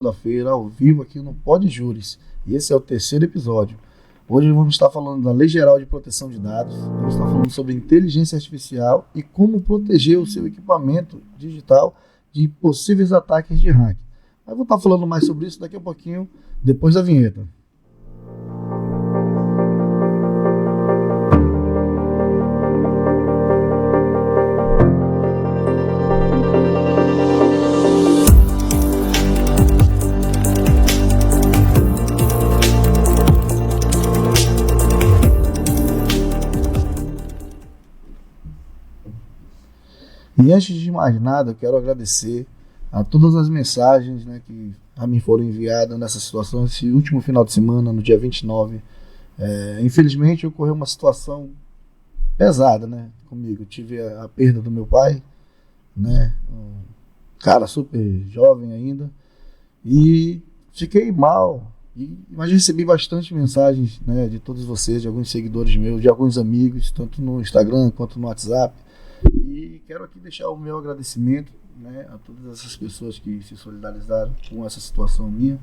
Segunda-feira, ao vivo aqui no Pod Júris. E esse é o terceiro episódio. Hoje vamos estar falando da Lei Geral de Proteção de Dados, vamos estar falando sobre inteligência artificial e como proteger o seu equipamento digital de possíveis ataques de hack. Mas vou estar falando mais sobre isso daqui a pouquinho, depois da vinheta. E antes de mais nada, eu quero agradecer a todas as mensagens, que a mim foram enviadas nessa situação, esse último final de semana, no dia 29. Infelizmente, ocorreu uma situação pesada, comigo. Eu tive a perda do meu pai, um cara super jovem ainda, e fiquei mal. Mas recebi bastante mensagens, de todos vocês, de alguns seguidores meus, de alguns amigos, tanto no Instagram quanto no WhatsApp. E quero aqui deixar o meu agradecimento, a todas essas pessoas que se solidarizaram com essa situação minha.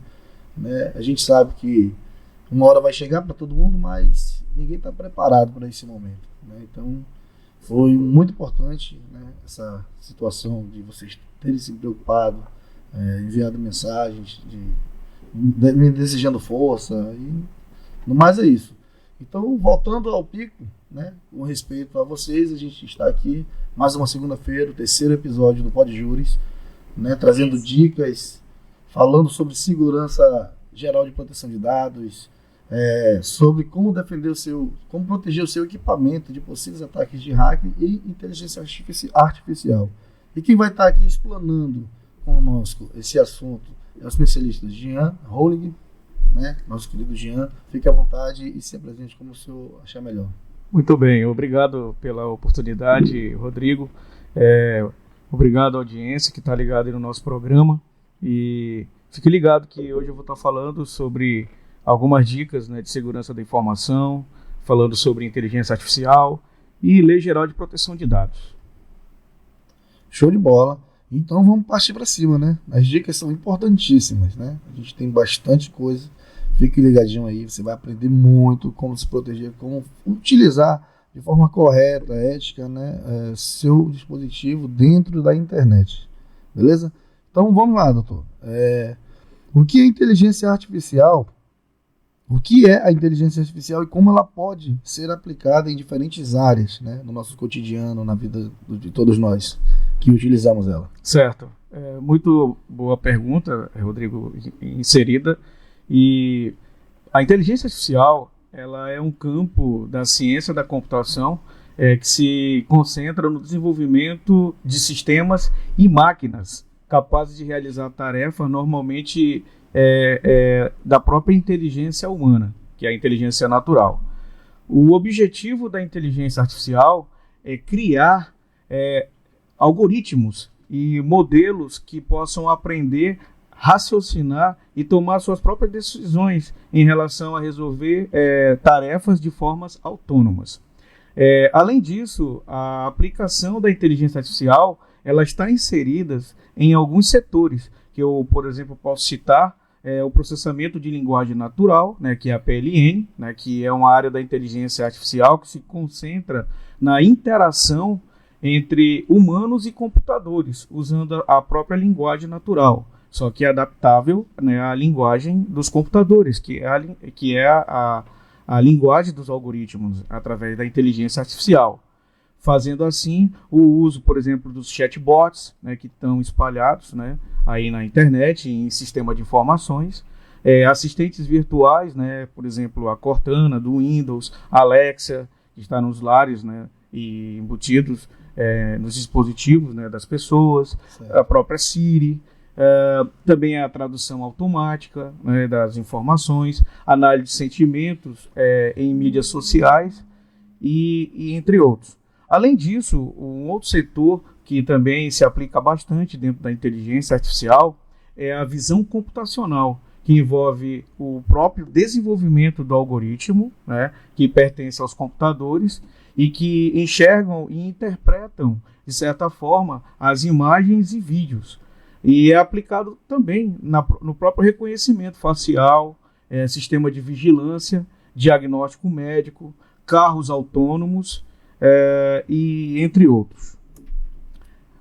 A gente sabe que uma hora vai chegar para todo mundo, mas ninguém está preparado para esse momento. Então, foi muito importante, essa situação de vocês terem se preocupado, enviado mensagens, me desejando força, e no mais é isso. Então, voltando ao pico, com respeito a vocês, a gente está aqui mais uma segunda-feira, o terceiro episódio do Pod Júris, trazendo dicas, falando sobre segurança geral de proteção de dados, sobre como como proteger o seu equipamento de possíveis ataques de hack e inteligência artificial. E quem vai estar aqui explanando conosco esse assunto é o especialista Jean Holig, nosso querido Jean. Fique à vontade e se apresente como o senhor achar melhor. Muito bem, obrigado pela oportunidade, Rodrigo. Obrigado à audiência que está ligada aí no nosso programa. E fique ligado que hoje eu vou estar falando sobre algumas dicas de segurança da informação, falando sobre inteligência artificial e Lei Geral de Proteção de Dados. Show de bola. Então vamos partir para cima, As dicas são importantíssimas, A gente tem bastante coisa. Fique ligadinho aí, você vai aprender muito como se proteger, como utilizar de forma correta, ética, seu dispositivo dentro da internet. Beleza? Então vamos lá, doutor. O que é inteligência artificial? O que é a inteligência artificial e como ela pode ser aplicada em diferentes áreas, no nosso cotidiano, na vida de todos nós que utilizamos ela? Certo. Muito boa pergunta, Rodrigo, inserida. E a inteligência artificial, ela é um campo da ciência da computação que se concentra no desenvolvimento de sistemas e máquinas capazes de realizar tarefas normalmente da própria inteligência humana, que é a inteligência natural. O objetivo da inteligência artificial é criar algoritmos e modelos que possam aprender, raciocinar e tomar suas próprias decisões em relação a resolver tarefas de formas autônomas. Além disso, a aplicação da inteligência artificial ela está inserida em alguns setores, que eu, por exemplo, posso citar o processamento de linguagem natural, que é a PLN, que é uma área da inteligência artificial que se concentra na interação entre humanos e computadores, usando a própria linguagem natural, só que é adaptável à linguagem dos computadores, que é a linguagem dos algoritmos, através da inteligência artificial. Fazendo assim o uso, por exemplo, dos chatbots, que estão espalhados aí na internet, em sistema de informações, assistentes virtuais, por exemplo, a Cortana do Windows, a Alexa, que está nos lares e embutidos nos dispositivos das pessoas, certo. A própria Siri, também a tradução automática das informações, análise de sentimentos em mídias sociais e entre outros. Além disso, um outro setor que também se aplica bastante dentro da inteligência artificial é a visão computacional, que envolve o próprio desenvolvimento do algoritmo, que pertence aos computadores e que enxergam e interpretam, de certa forma, as imagens e vídeos. E é aplicado também no próprio reconhecimento facial, sistema de vigilância, diagnóstico médico, carros autônomos e entre outros.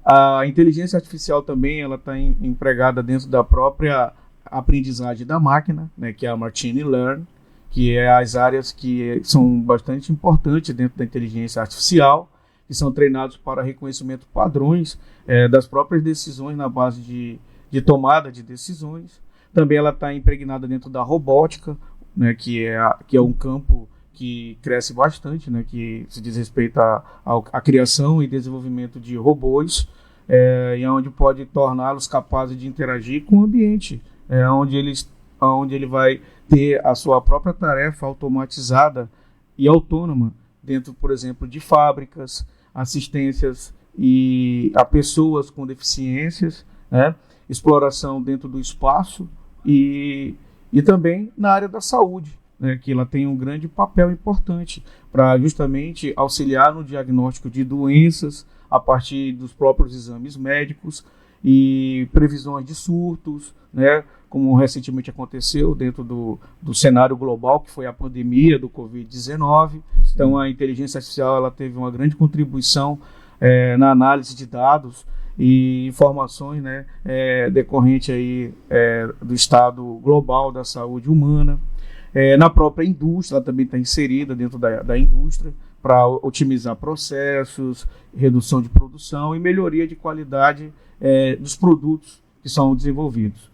A inteligência artificial também ela está empregada dentro da própria aprendizagem da máquina, né, que é a Machine Learning, que é as áreas que são bastante importantes dentro da inteligência artificial, que são treinados para reconhecimento padrões das próprias decisões na base de tomada de decisões. Também ela está impregnada dentro da robótica, né, que é um campo que cresce bastante, né, que se diz respeito à criação e desenvolvimento de robôs, e onde pode torná-los capazes de interagir com o ambiente, onde ele vai ter a sua própria tarefa automatizada e autônoma dentro, por exemplo, de fábricas, assistências a pessoas com deficiências, né, exploração dentro do espaço e também na área da saúde, né, que ela tem um grande papel importante para justamente auxiliar no diagnóstico de doenças a partir dos próprios exames médicos e previsões de surtos, né, como recentemente aconteceu dentro do cenário global, que foi a pandemia do Covid-19. Então, a inteligência artificial ela teve uma grande contribuição na análise de dados e informações, né, decorrente aí, do estado global da saúde humana. Na própria indústria, ela também está inserida dentro da indústria para otimizar processos, redução de produção e melhoria de qualidade dos produtos que são desenvolvidos.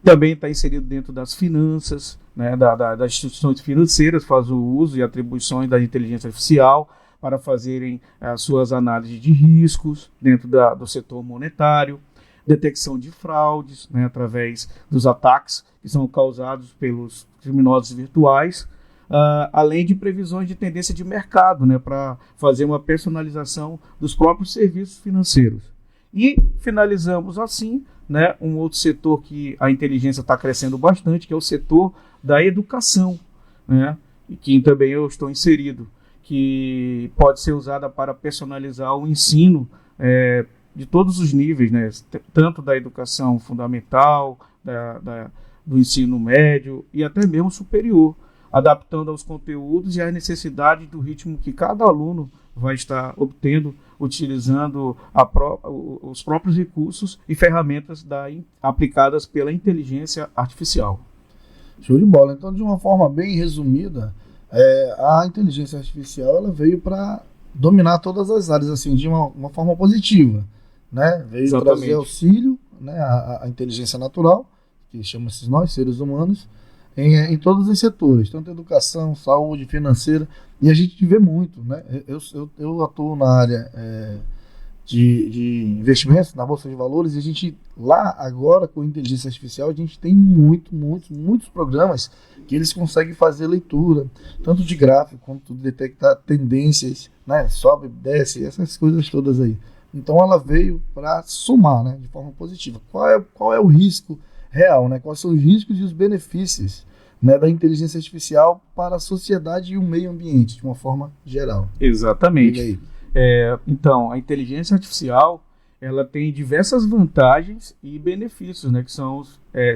Também está inserido dentro das finanças, né, das instituições financeiras, faz o uso e atribuições da inteligência artificial para fazerem as suas análises de riscos dentro do setor monetário, detecção de fraudes, né, através dos ataques que são causados pelos criminosos virtuais, além de previsões de tendência de mercado, né, para fazer uma personalização dos próprios serviços financeiros. E finalizamos assim, né, um outro setor que a inteligência está crescendo bastante, que é o setor da educação, né, e que também eu estou inserido, que pode ser usada para personalizar o ensino de todos os níveis, né, tanto da educação fundamental, do ensino médio e até mesmo superior, adaptando aos conteúdos e às necessidades do ritmo que cada aluno vai estar obtendo, utilizando os próprios recursos e ferramentas aplicadas pela inteligência artificial. Show de bola. Então, de uma forma bem resumida, a inteligência artificial ela veio para dominar todas as áreas assim, de uma forma positiva, né? Veio trazer auxílio, né, à inteligência natural, que chama-se nós, seres humanos, em todos os setores, tanto educação, saúde, financeira, e a gente vê muito, né? Eu atuo na área de investimentos, na Bolsa de Valores, e a gente lá agora com inteligência artificial, a gente tem muitos programas que eles conseguem fazer leitura, tanto de gráfico, quanto detectar tendências, né? Sobe, desce, essas coisas todas aí. Então ela veio para somar, né, de forma positiva. Qual é o risco real, né? Quais são os riscos e os benefícios, né, da inteligência artificial para a sociedade e o meio ambiente, de uma forma geral? Exatamente. Então, a inteligência artificial ela tem diversas vantagens e benefícios, né, que são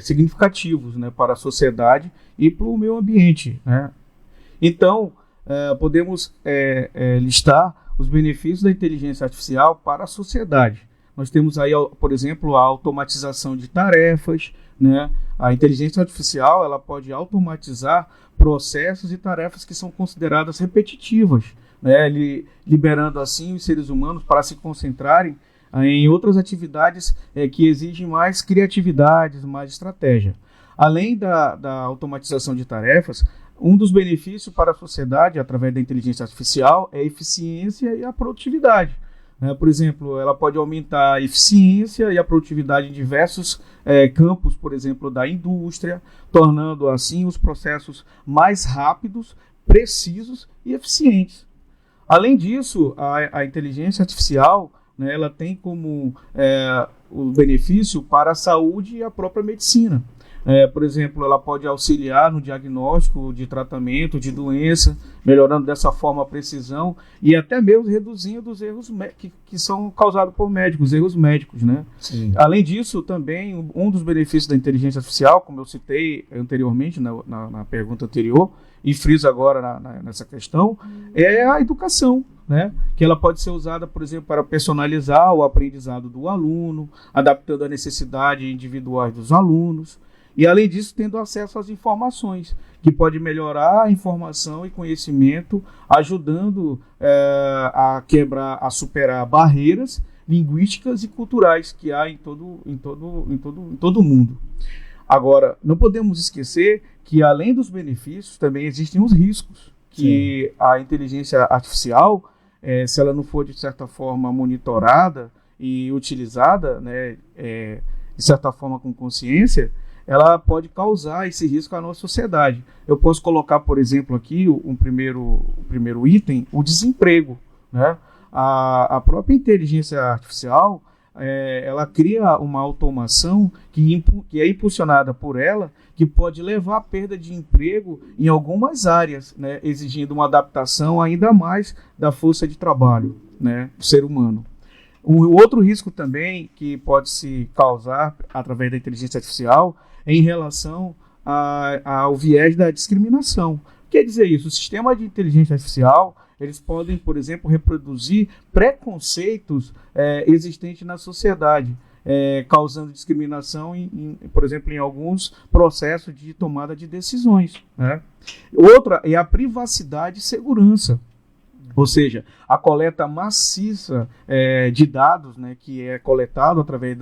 significativos, né, para a sociedade e para o meio ambiente, né? Então, podemos listar os benefícios da inteligência artificial para a sociedade. Nós temos aí, por exemplo, a automatização de tarefas, né? A inteligência artificial ela pode automatizar processos e tarefas que são consideradas repetitivas, né? Liberando assim os seres humanos para se concentrarem em outras atividades que exigem mais criatividade, mais estratégia. Além da automatização de tarefas, um dos benefícios para a sociedade através da inteligência artificial é a eficiência e a produtividade. Por exemplo, ela pode aumentar a eficiência e a produtividade em diversos campos, por exemplo, da indústria, tornando assim os processos mais rápidos, precisos e eficientes. Além disso, a inteligência artificial, né, ela tem como o benefício para a saúde e a própria medicina, Por exemplo, ela pode auxiliar no diagnóstico de tratamento de doença, melhorando dessa forma a precisão e até mesmo reduzindo os erros que são causados por médicos, erros médicos, né? Sim. Além disso, também, um dos benefícios da inteligência artificial, como eu citei anteriormente, na pergunta anterior, e friso agora nessa questão, é a educação, né? Que ela pode ser usada, por exemplo, para personalizar o aprendizado do aluno, adaptando a necessidades individuais dos alunos, e além disso, tendo acesso às informações, que pode melhorar a informação e conhecimento, ajudando a superar barreiras linguísticas e culturais que há em todo o mundo. Agora, não podemos esquecer que, além dos benefícios, também existem os riscos, que a inteligência artificial, se ela não for, de certa forma, monitorada e utilizada, né, de certa forma com consciência, ela pode causar esse risco à nossa sociedade. Eu posso colocar, por exemplo, aqui o primeiro item, o desemprego, né? A própria inteligência artificial, ela cria uma automação que é impulsionada por ela, que pode levar à perda de emprego em algumas áreas, né? Exigindo uma adaptação ainda mais da força de trabalho, né, do ser humano. O outro risco também que pode se causar através da inteligência artificial é em relação ao viés da discriminação. Quer dizer isso, o sistema de inteligência artificial, eles podem, por exemplo, reproduzir preconceitos existentes na sociedade, causando discriminação, por exemplo, em alguns processos de tomada de decisões, né? Outra é a privacidade e segurança. Ou seja, a coleta maciça de dados, né, que é coletado através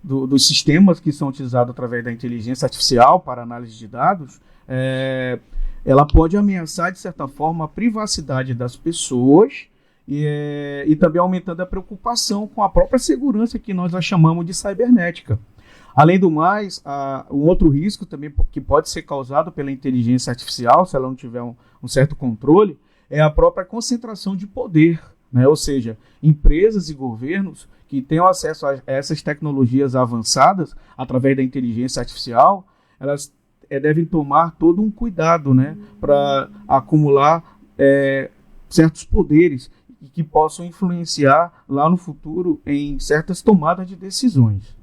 dos sistemas que são utilizados através da inteligência artificial para análise de dados, ela pode ameaçar, de certa forma, a privacidade das pessoas e também aumentando a preocupação com a própria segurança, que nós a chamamos de cibernética. Além do mais, um outro risco também que pode ser causado pela inteligência artificial, se ela não tiver um certo controle, é a própria concentração de poder, né? Ou seja, empresas e governos que tenham acesso a essas tecnologias avançadas através da inteligência artificial, elas devem tomar todo um cuidado, né, para acumular certos poderes que possam influenciar lá no futuro em certas tomadas de decisões.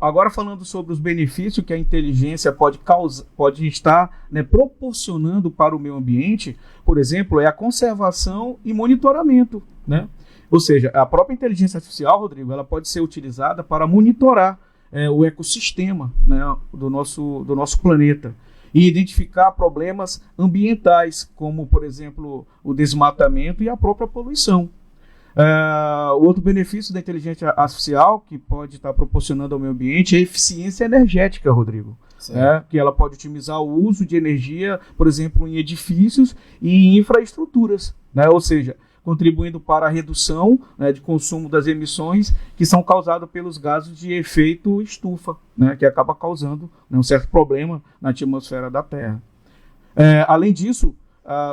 Agora falando sobre os benefícios que a inteligência pode estar, né, proporcionando para o meio ambiente, por exemplo, é a conservação e monitoramento, né? Ou seja, a própria inteligência artificial, Rodrigo, ela pode ser utilizada para monitorar o ecossistema, né, do nosso planeta e identificar problemas ambientais, como, por exemplo, o desmatamento e a própria poluição. Outro benefício da inteligência artificial que pode estar proporcionando ao meio ambiente é a eficiência energética, Rodrigo. Que ela pode otimizar o uso de energia, por exemplo, em edifícios e em infraestruturas, né? Ou seja, contribuindo para a redução, né, de consumo das emissões que são causadas pelos gases de efeito estufa, né, que acaba causando, né, um certo problema na atmosfera da Terra. Além disso,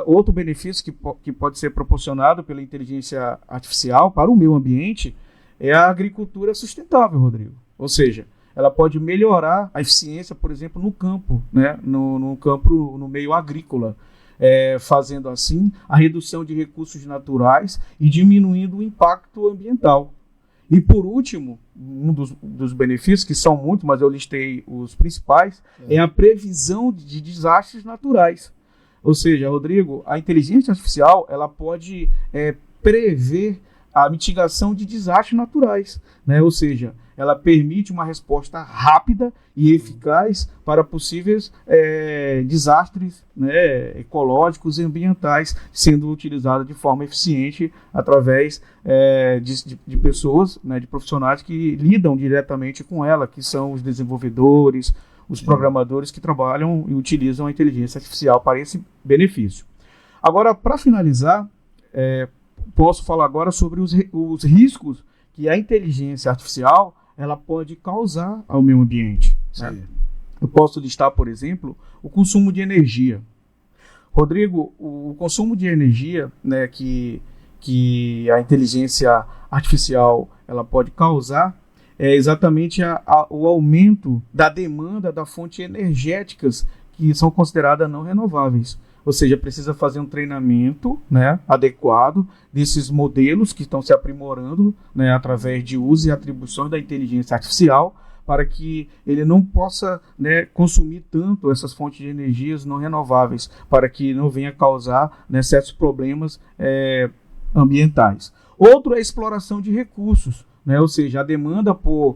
outro benefício que pode ser proporcionado pela inteligência artificial para o meio ambiente é a agricultura sustentável, Rodrigo. Ou seja, ela pode melhorar a eficiência, por exemplo, no campo, né, no meio agrícola, fazendo assim a redução de recursos naturais e diminuindo o impacto ambiental. E por último, um dos benefícios, que são muitos, mas eu listei os principais, é a previsão de desastres naturais. Ou seja, Rodrigo, a inteligência artificial ela pode prever a mitigação de desastres naturais, né? Ou seja, ela permite uma resposta rápida e eficaz para possíveis desastres, né, ecológicos e ambientais, sendo utilizada de forma eficiente através de pessoas, né, de profissionais que lidam diretamente com ela, que são os desenvolvedores, os programadores que trabalham e utilizam a inteligência artificial para esse benefício. Agora, para finalizar, posso falar agora sobre os riscos que a inteligência artificial ela pode causar ao meio ambiente, né? Eu posso listar, por exemplo, o consumo de energia. Rodrigo, o consumo de energia, né, que a inteligência artificial ela pode causar é exatamente o aumento da demanda da fonte energéticas que são consideradas não renováveis. Ou seja, precisa fazer um treinamento, né, adequado desses modelos que estão se aprimorando, né, através de uso e atribuições da inteligência artificial, para que ele não possa, né, consumir tanto essas fontes de energias não renováveis, para que não venha causar, né, certos problemas ambientais. Outro é a exploração de recursos, né, ou seja, a demanda por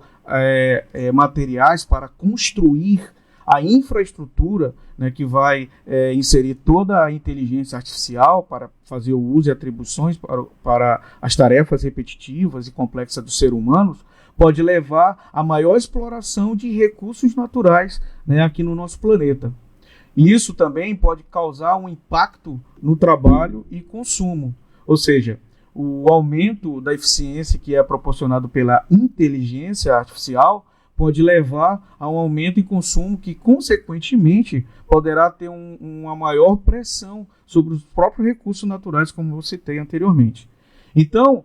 materiais para construir a infraestrutura, né, que vai inserir toda a inteligência artificial para fazer o uso e atribuições para as tarefas repetitivas e complexas dos seres humanos, pode levar a maior exploração de recursos naturais, né, aqui no nosso planeta. E isso também pode causar um impacto no trabalho e consumo, ou seja, o aumento da eficiência que é proporcionado pela inteligência artificial pode levar a um aumento em consumo que, consequentemente, poderá ter uma maior pressão sobre os próprios recursos naturais, como eu citei anteriormente. Então,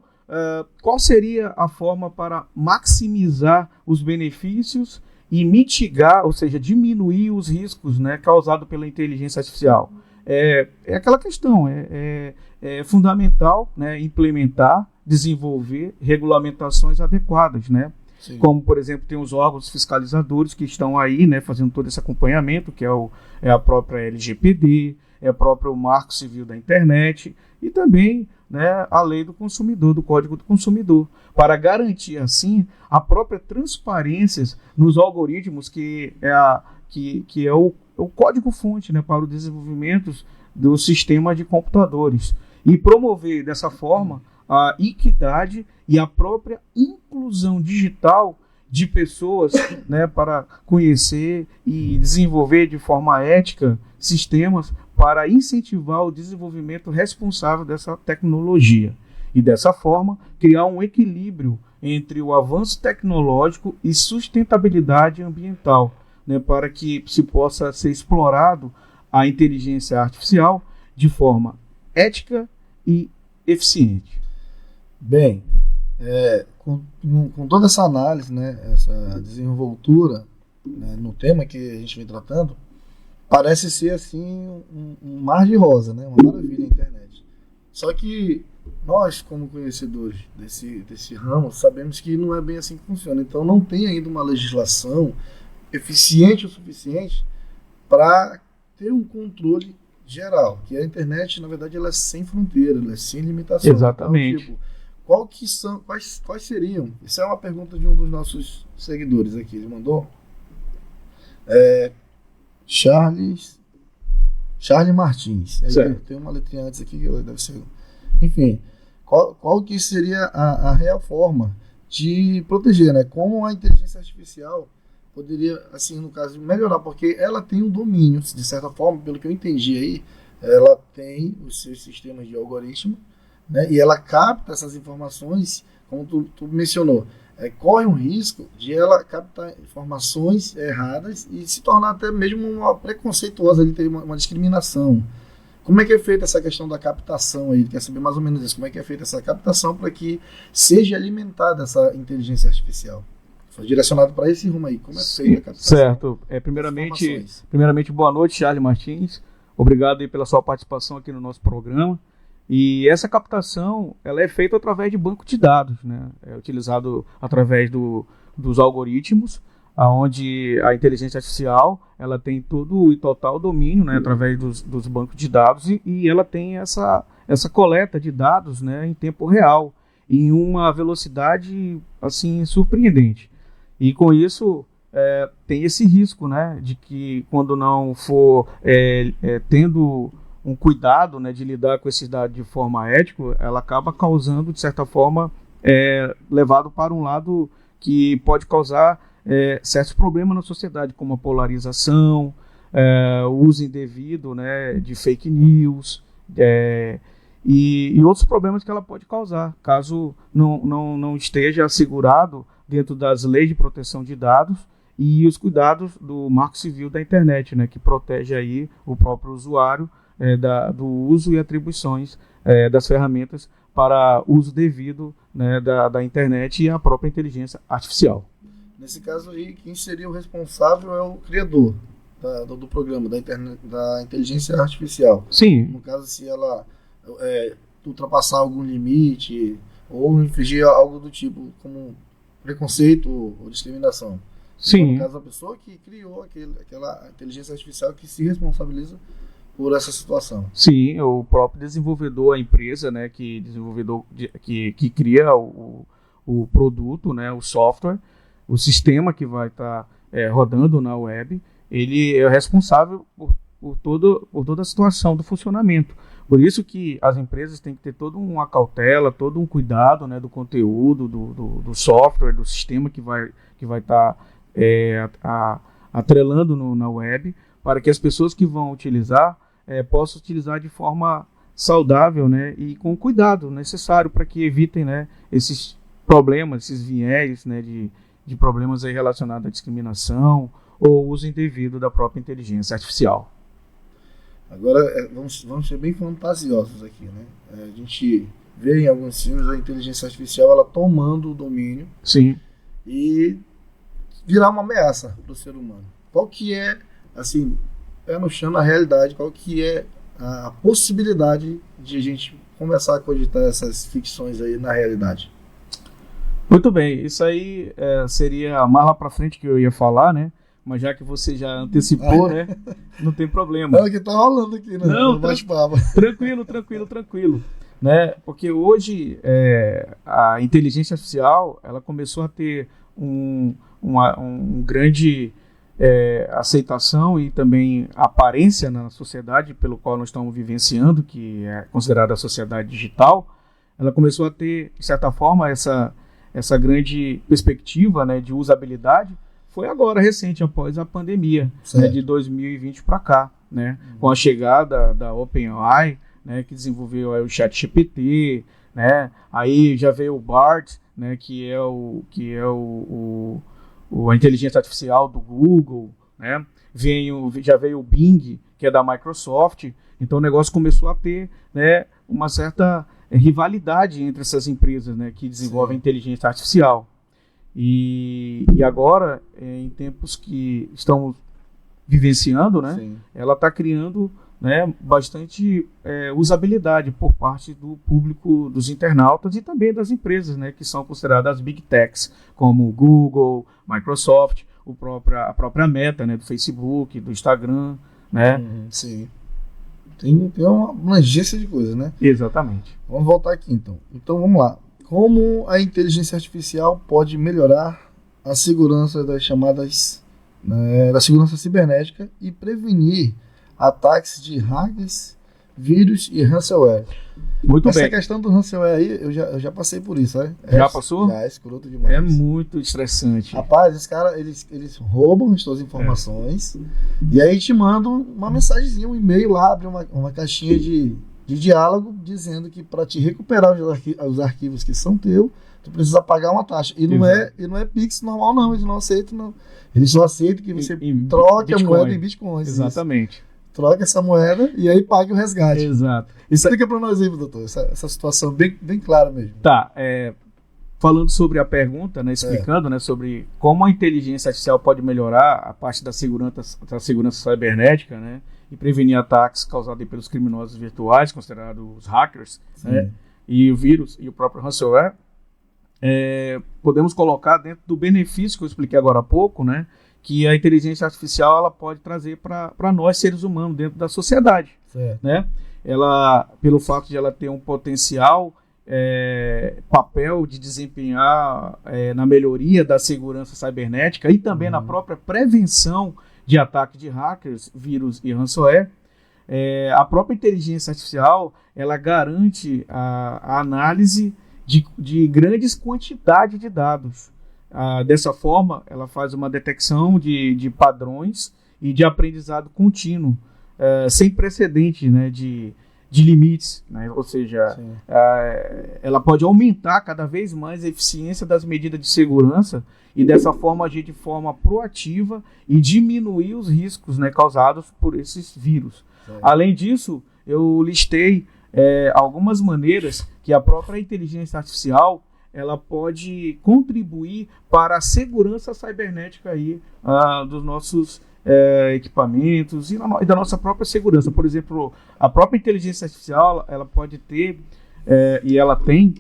qual seria a forma para maximizar os benefícios e mitigar, ou seja, diminuir os riscos, né, causados pela inteligência artificial? É aquela questão, é fundamental, né, implementar, desenvolver regulamentações adequadas, né? Sim. Como, por exemplo, tem os órgãos fiscalizadores que estão aí, né, fazendo todo esse acompanhamento, que é a própria LGPD, é o próprio Marco Civil da Internet e também, né, a Lei do Consumidor, do Código do Consumidor, para garantir, assim, a própria transparência nos algoritmos, que é o código-fonte, né, para o desenvolvimento do sistema de computadores, e promover, dessa forma, a equidade e a própria inclusão digital de pessoas, né, para conhecer e desenvolver de forma ética sistemas para incentivar o desenvolvimento responsável dessa tecnologia. E dessa forma, criar um equilíbrio entre o avanço tecnológico e sustentabilidade ambiental, né, para que se possa ser explorado a inteligência artificial de forma ética e eficiente. Bem, com toda essa análise, né, essa desenvoltura, né, no tema que a gente vem tratando, parece ser assim um mar de rosa, né, uma maravilha a internet. Só que nós, como conhecedores desse ramo, sabemos que não é bem assim que funciona. Então não tem ainda uma legislação eficiente o suficiente para ter um controle geral, que a internet, na verdade, ela é sem fronteira, ela é sem limitação. Exatamente. Então, tipo, quais seriam? Isso é uma pergunta de um dos nossos seguidores aqui, ele mandou. Charles Martins. Tem uma letrinha antes aqui que deve ser. Enfim, qual que seria a real forma de proteger, né? Como a inteligência artificial poderia, assim, no caso, melhorar, porque ela tem um domínio, de certa forma, pelo que eu entendi aí, ela tem os seus sistemas de algoritmo, né, e ela capta essas informações, como tu mencionou, corre um risco de ela captar informações erradas e se tornar até mesmo uma preconceituosa, de ter uma discriminação. Como é que é feita essa questão da captação aí? Quer saber mais ou menos isso? Como é que é feita essa captação para que seja alimentada essa inteligência artificial? Foi direcionado para esse rumo aí. Como é feita a captação? Certo. Primeiramente, boa noite, Charles Martins. Obrigado aí pela sua participação aqui no nosso programa. E essa captação, ela é feita através de banco de dados, né? É utilizado através dos algoritmos, onde a inteligência artificial ela tem todo e total domínio, né, através dos bancos de dados, e ela tem essa coleta de dados, né, em tempo real, em uma velocidade assim surpreendente. E com isso tem esse risco, né, de que quando não for tendo um cuidado, né, de lidar com esses dados de forma ética, ela acaba causando, de certa forma, levado para um lado que pode causar certos problemas na sociedade, como a polarização, o uso indevido, né, de fake news, e outros problemas que ela pode causar, caso não esteja assegurado dentro das leis de proteção de dados e os cuidados do Marco Civil da Internet, né, que protege aí o próprio usuário do uso e atribuições das ferramentas para uso devido, né, da internet e a própria inteligência artificial. Nesse caso aí, quem seria o responsável é o criador do programa, da inteligência artificial. Sim. No caso, se ela ultrapassar algum limite ou infringir algo do tipo, como preconceito ou discriminação. Sim. Então, no caso, a pessoa que criou aquela inteligência artificial que se responsabiliza por essa situação. Sim, o próprio desenvolvedor, a empresa, né, que cria o produto, né, o software, o sistema que vai estar rodando na web, ele é responsável por toda a situação do funcionamento. Por isso que as empresas têm que ter toda uma cautela, todo um cuidado, né, do conteúdo, do software, do sistema que vai estar atrelando na web, para que as pessoas que vão utilizar possam utilizar de forma saudável, né, e com o cuidado necessário para que evitem, né, esses problemas, esses viés, né, de problemas aí relacionados à discriminação ou uso indevido da própria inteligência artificial. Agora, vamos ser bem fantasiosos aqui, né? A gente vê em alguns filmes a inteligência artificial ela tomando o domínio. Sim. E virar uma ameaça para o ser humano. Qual que é, assim, pé no chão na realidade, qual que é a possibilidade de a gente começar a cogitar essas ficções aí na realidade? Muito bem, isso aí seria mais lá para frente que eu ia falar, né? Mas já que você já antecipou, né? Não tem problema. É o que tá rolando aqui, né? Não, no bate-papo. Tranquilo. Né? Porque hoje a inteligência artificial ela começou a ter um grande aceitação e também aparência na sociedade pelo qual nós estamos vivenciando, que é considerada a sociedade digital. Ela começou a ter, de certa forma, essa grande perspectiva, né, de usabilidade. Foi agora, recente, após a pandemia, né, de 2020 para cá, né, com a chegada da OpenAI, né, que desenvolveu o ChatGPT, né, aí já veio o Bard, né, que é a inteligência artificial do Google, né, já veio o Bing, que é da Microsoft. Então o negócio começou a ter, né, uma certa rivalidade entre essas empresas, né, que desenvolvem inteligência artificial. E agora, em tempos que estamos vivenciando, né, ela está criando, né, bastante usabilidade por parte do público, dos internautas e também das empresas, né, que são consideradas as Big Techs, como Google, Microsoft, a própria Meta, né, do Facebook, do Instagram, né? Sim. Tem uma abrangência de coisas, né? Exatamente. Vamos voltar aqui, então. Então, vamos lá. Como a inteligência artificial pode melhorar a segurança das chamadas, da segurança cibernética e prevenir ataques de hackers, vírus e ransomware? Muito bem. Essa questão do ransomware aí, eu já passei por isso, né? Já passou? Já, é escroto demais. É muito estressante. Rapaz, esses caras, eles roubam as suas informações e aí te mandam uma mensagenzinha, um e-mail lá, abre uma caixinha de diálogo dizendo que para te recuperar os arquivos que são teus, tu precisa pagar uma taxa. E não é Pix normal, não. Eles não aceitam, não. Eles só aceitam que você troque a moeda em bitcoins. Exatamente. Isso. Troca essa moeda e aí pague o resgate. Exato. Explica para nós aí, doutor, essa situação bem clara mesmo. Tá, falando sobre a pergunta, né, explicando, né, sobre como a inteligência artificial pode melhorar a parte da segurança cibernética, né, e prevenir ataques causados pelos criminosos virtuais, considerados os hackers, né, e o vírus e o próprio ransomware, podemos colocar dentro do benefício que eu expliquei agora há pouco, né, que a inteligência artificial ela pode trazer para nós, seres humanos, dentro da sociedade. Né? Ela, pelo fato de ela ter um potencial papel de desempenhar na melhoria da segurança cibernética e também na própria prevenção de ataque de hackers, vírus e ransomware, a própria inteligência artificial ela garante a análise de grandes quantidades de dados. Dessa forma, ela faz uma detecção de padrões e de aprendizado contínuo, sem precedente, né, de limites, né? Ou seja, ela pode aumentar cada vez mais a eficiência das medidas de segurança e dessa forma agir de forma proativa e diminuir os riscos, né, causados por esses vírus. Além disso, eu listei algumas maneiras que a própria inteligência artificial ela pode contribuir para a segurança cibernética aí, dos nossos equipamentos e da nossa própria segurança. Por exemplo, a própria inteligência artificial, ela pode ter, e ela tem,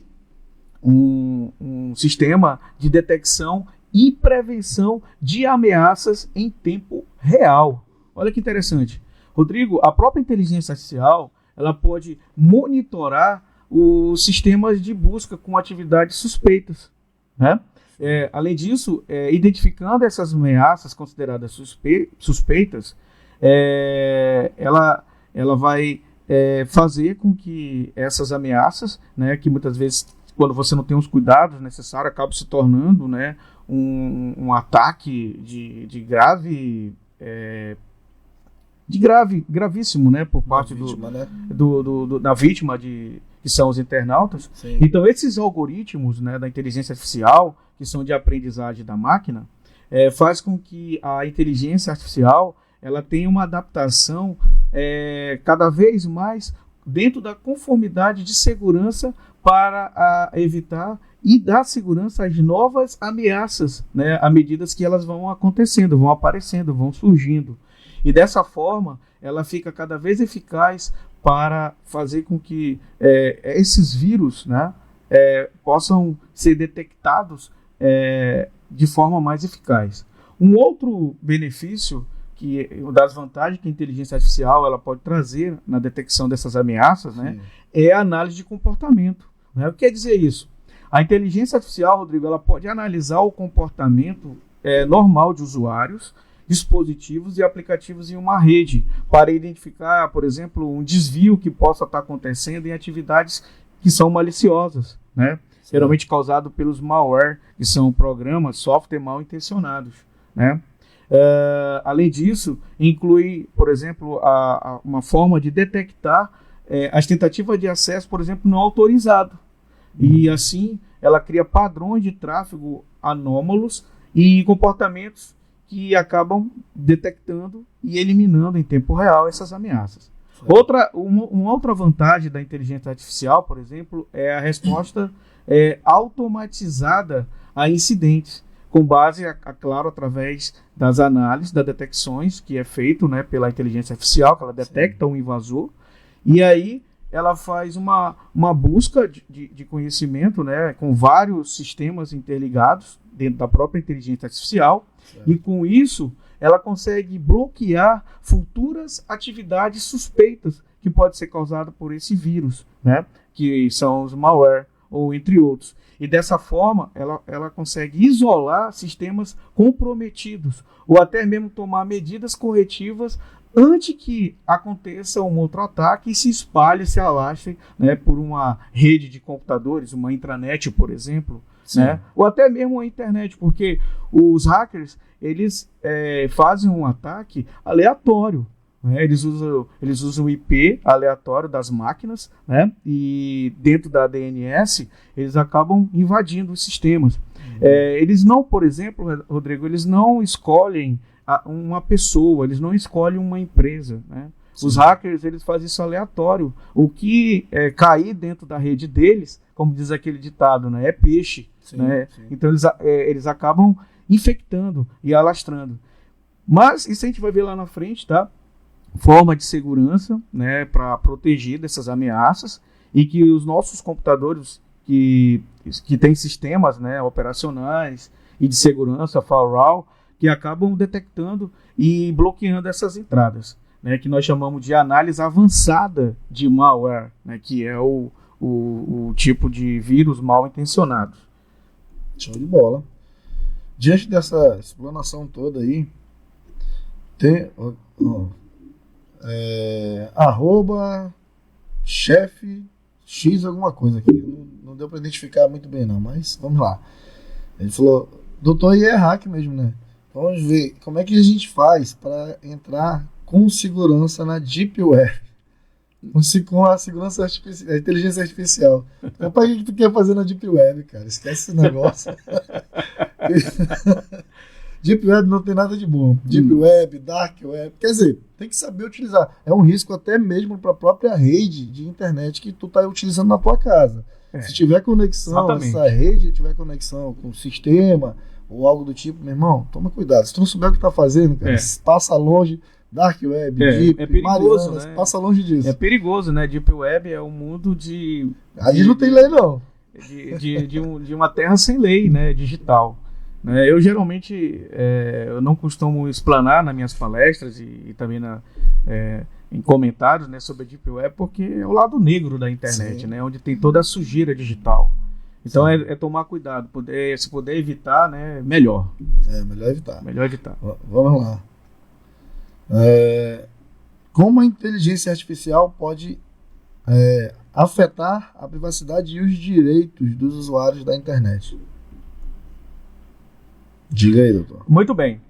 um sistema de detecção e prevenção de ameaças em tempo real. Olha que interessante. Rodrigo, a própria inteligência artificial, ela pode monitorar os sistemas de busca com atividades suspeitas, né? Além disso, identificando essas ameaças consideradas suspeitas, ela vai fazer com que essas ameaças, né, que muitas vezes, quando você não tem os cuidados necessários, acaba se tornando, né, um ataque gravíssimo, né, por parte da vítima, que são os internautas. Sim. Então, esses algoritmos, né, da inteligência artificial, que são de aprendizagem da máquina, faz com que a inteligência artificial ela tenha uma adaptação cada vez mais dentro da conformidade de segurança para evitar e dar segurança às novas ameaças, né, à medida que elas vão acontecendo, vão aparecendo, vão surgindo. E dessa forma, ela fica cada vez eficaz para fazer com que esses vírus, né, possam ser detectados de forma mais eficaz. Um outro benefício, das vantagens que a inteligência artificial ela pode trazer na detecção dessas ameaças, né, é a análise de comportamento. Né? O que quer dizer isso? A inteligência artificial, Rodrigo, ela pode analisar o comportamento normal de usuários, dispositivos e aplicativos em uma rede para identificar, por exemplo, um desvio que possa estar acontecendo em atividades que são maliciosas, né? Geralmente causado pelos malware, que são programas, software mal intencionados, né? Além disso, inclui, por exemplo, uma forma de detectar as tentativas de acesso, por exemplo, não autorizado. E assim, ela cria padrões de tráfego anômalos e comportamentos que acabam detectando e eliminando em tempo real essas ameaças. Uma outra vantagem da inteligência artificial, por exemplo, é a resposta automatizada a incidentes, com base, claro, através das análises, das detecções que é feito, né, pela inteligência artificial, que ela detecta um invasor, e aí ela faz uma busca de conhecimento, né, com vários sistemas interligados dentro da própria inteligência artificial, e com isso ela consegue bloquear futuras atividades suspeitas que podem ser causadas por esse vírus, né, que são os malware, ou entre outros. E dessa forma, ela consegue isolar sistemas comprometidos, ou até mesmo tomar medidas corretivas antes que aconteça um outro ataque e se espalhe, se alastre, né, por uma rede de computadores, uma intranet, por exemplo, né, ou até mesmo a internet, porque os hackers, eles fazem um ataque aleatório. Eles usam o IP aleatório das máquinas, né? E dentro da DNS eles acabam invadindo os sistemas. Eles não, por exemplo, Rodrigo, eles não escolhem uma pessoa, eles não escolhem uma empresa, né? Os hackers, eles fazem isso aleatório. O que cair dentro da rede deles, como diz aquele ditado, né, é peixe. Né? Então eles acabam infectando e alastrando. Mas isso a gente vai ver lá na frente, tá? Forma de segurança, né, para proteger dessas ameaças, e que os nossos computadores que têm sistemas, né, operacionais e de segurança, firewall, que acabam detectando e bloqueando essas entradas, né, que nós chamamos de análise avançada de malware, né, que é o tipo de vírus mal intencionado. Show de bola. Diante dessa explanação toda aí, tem arroba chefe X alguma coisa aqui. Não deu para identificar muito bem não, mas vamos lá. Ele falou, doutor, e é hack mesmo, né? Vamos ver como é que a gente faz para entrar com segurança na Deep Web, com a segurança artificial, a inteligência artificial. Rapaz, o que tu quer fazer na Deep Web, cara? Esquece esse negócio. Deep Web não tem nada de bom. Deep Web, Dark Web, quer dizer, tem que saber utilizar. É um risco até mesmo para a própria rede de internet que tu está utilizando na tua casa. Se tiver conexão, Exatamente. essa rede tiver conexão com o sistema ou algo do tipo, meu irmão, toma cuidado. Se tu não souber o que tá fazendo, cara, passa longe. Dark Web, Deep, é perigoso, Marianas, né? passa longe disso. É perigoso, né? Deep Web é um mundo A gente não tem lei, não. De uma terra sem lei, né? Digital. Eu geralmente eu não costumo explanar nas minhas palestras e também em comentários, né, sobre a Deep Web, porque é o lado negro da internet, né? Onde tem toda a sujeira digital. Então é tomar cuidado. Se puder evitar, né? Melhor. Melhor evitar. Melhor evitar. Vamos lá. Como a inteligência artificial pode afetar a privacidade e os direitos dos usuários da internet? Diga aí, doutor. Muito bem.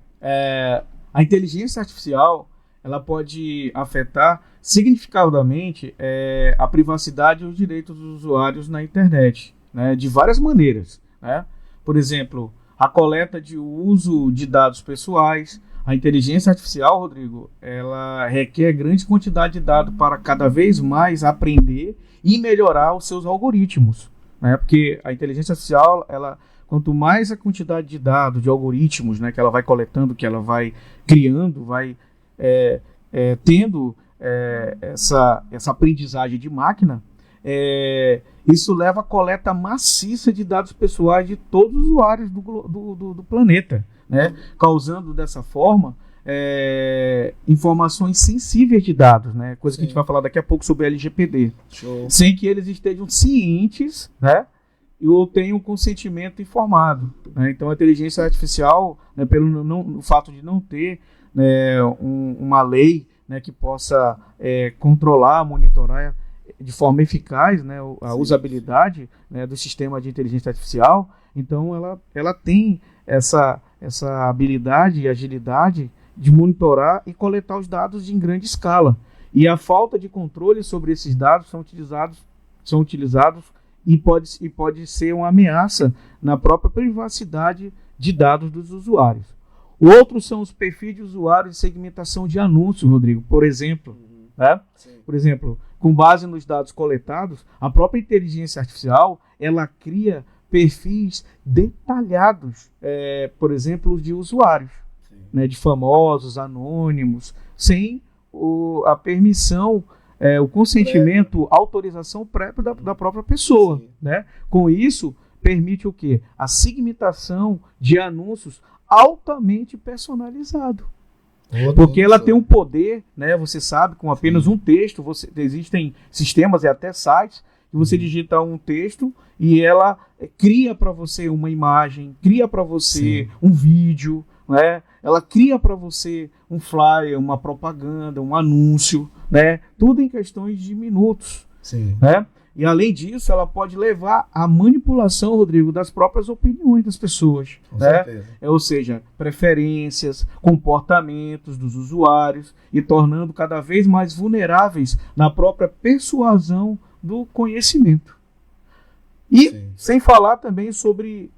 A inteligência artificial ela pode afetar significativamente a privacidade e os direitos dos usuários na internet, né, de várias maneiras, né? Por exemplo, a coleta de uso de dados pessoais. A inteligência artificial, Rodrigo, ela requer grande quantidade de dados para cada vez mais aprender e melhorar os seus algoritmos, né? Porque a inteligência artificial, quanto mais a quantidade de dados, de algoritmos, né, que ela vai coletando, que ela vai criando, vai tendo essa aprendizagem de máquina, isso leva à coleta maciça de dados pessoais de todos os usuários do planeta, né? Causando dessa forma informações sensíveis de dados, né? Coisa que a gente vai falar daqui a pouco sobre LGPD. Show. Sem que eles estejam cientes, né? Ou tenham consentimento informado, né? Então a inteligência artificial, né, pelo fato de não ter, né, uma lei, né, que possa controlar, monitorar de forma eficaz, né, a usabilidade, né, do sistema de inteligência artificial, então ela tem essa habilidade e agilidade de monitorar e coletar os dados em grande escala. E a falta de controle sobre esses dados são utilizados e pode ser uma ameaça na própria privacidade de dados dos usuários. Outros são os perfis de usuários e segmentação de anúncios, Rodrigo, por exemplo. Né? Por exemplo, com base nos dados coletados, a própria inteligência artificial ela cria perfis detalhados, por exemplo, de usuários, né, de famosos, anônimos, sem a permissão, o consentimento, autorização prévia da própria pessoa. Né? Com isso, permite o quê? A segmentação de anúncios altamente personalizado. Porque ela tem um poder, né, você sabe, com apenas um texto, existem sistemas e até sites, que você digita um texto e ela cria para você uma imagem, cria para você um vídeo, né? Ela cria para você um flyer, uma propaganda, um anúncio, né? Tudo em questões de minutos. Né? E além disso, ela pode levar à manipulação, Rodrigo, das próprias opiniões das pessoas. Né? Ou seja, preferências, comportamentos dos usuários e tornando cada vez mais vulneráveis na própria persuasão do conhecimento. E sem falar também sobre